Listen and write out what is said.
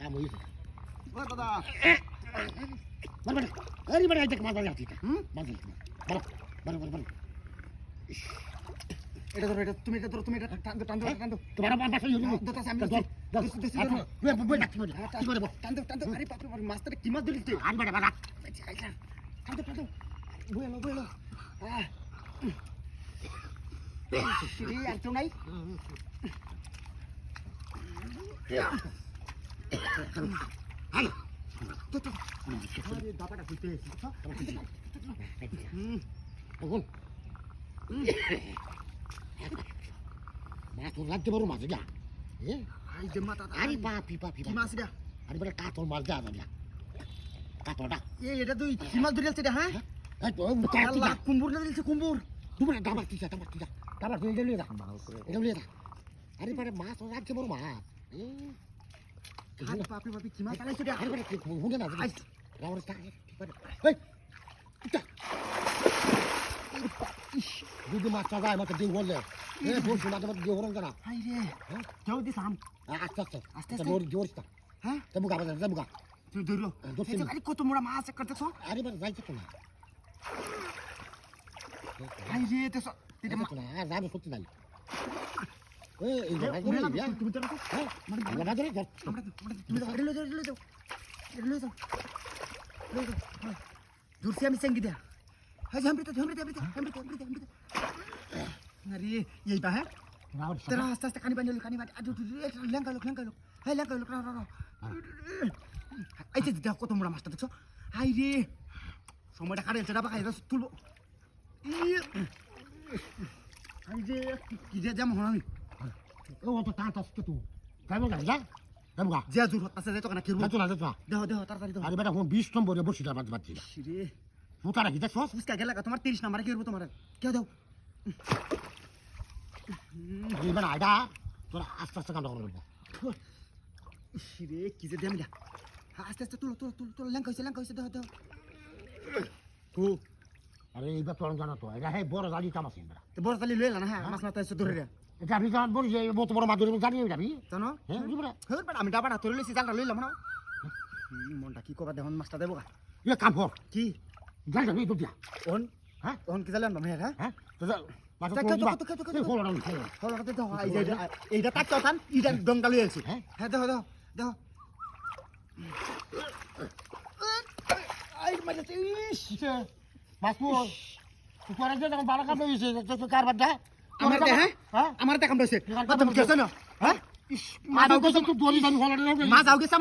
কাম হইছে ও দাদা বড় আরে বড় আইতে মাছ ধরে আছিস মাছ ধরে বড় বড় এটা ধরো এটা তুমি এটা ধরো তুমি এটা টান দাও তোমার বাসা ইউজ দোতা আমি ধর বই ডাক বই কি করে টান দাও আরে বাপ রে মাছটা কি মাছ ধরিতে আর বড় বড় টান দাও বই এলো সিরি আর কেউ নাই আরে দাবাটা হইতে বল মাছ তোর লাগতে বড় মাছ যা আই যে মাথা আরে বাপি বাপি কি মাছ এটা আরে বড় কাতল মাছ যা যা কাতলটা এটা তুই কি মাছ ধরে এটা হ্যাঁ এই তো আল্লাহ কুম্বুর না দিলছে কুম্বুর তুমি দাবার কি যা দাবার তুই লিয়ে যা এটা লিয়ে যা আরে বড় মাছ তোর লাগতে বড় মাছ আরে বাপি কি মাছ আলাইছে রে আরে বড় হুনে না আই রাওর তা এই দুধ মাছ যায় মতো ডিউ বললে এ বল শোনা তোমার ডিউ হরং না আই রে যাও দিস আম আস্তে আস্তে আস্তে জোর জোরটা হ্যাঁ তেমুগা বাজা তেমুগা তুই ধরো আরে কত মোড়া মাছ করতেছ আরে বারে যাইছে তো না আই রে তেছ এটা না আর যাবে সত্যি নাই এই তুমি ধরো হ্যাঁ মানে বাজারে ধর আমরা তুমি ধরো লে যাও দূরসে আমি সঙ্গী দেয়া হ্যাঁ হামরিতে আরে এই বা হ্যাঁ রাওর তেরা আস্তে কানি বানি আদু লেঙ্গা লোক হ্যাঁ লেঙ্গা লোক এই যে দেখো কত মোড়া মাছটা দেখছো হাই রে সময়টা কাটে সেটা বাকাই তুলবো হাই রে কি যে যেমন হন ও তো টাটা আসতে তুই তেমুগা যা তেমুগা যে জোর হচ্ছে যে তো না কিরবো যা দেহ তাড়াতাড়ি দাও আরে বেটা কোন 20 নম্বরে বসিটা বাজ বাজি রে ফুটারা কি দেখছস উস্কা গেলা তোমার 30 নাম্বার কিরবো তোমার কেউ দাও এই বেটা আইডা তোরা আস্তে আস্তে কামটা করবো রে কি যে দেমিলা আস্তে তুলো লেঙ্গা হইছে দেহ তো আরে এইবার তোর জানা তো এটা হে বড় গাড়ি কামাসিন বেটা তো বড় তালি লইলা না হ্যাঁ মাছ মাথা এসে ধরে রে এটা আমি জান বলি যে বড় বড় মাছ ধরে জানি যাবি জানো হ্যাঁ বুঝবরা হের বেটা আমি ডাবাটা ধরে লইছি জালটা লইলাম না মনটা কি কবা দেখুন মাছটা দেবো এ কাম কর কি জাল যাবি তো দিয়া ওন হ্যাঁ ওন কি জালেন না হ্যাঁ হ্যাঁ তো মাছ তো ফলো না হলো কত দাও এইটা তাক চাও থান ইটা ডঙ্গা লই আছি হ্যাঁ হ্যাঁ দাও আই মাঝে ইস মাছপুর তোরা যে যখন বালা কাম হইছে তো কারবার দা আমার দে হ্যাঁ আমার দে কাম রইছে তুমি গেছ না হ্যাঁ মাছ তো দড়ি জানি ফলো না মা যাও গেছে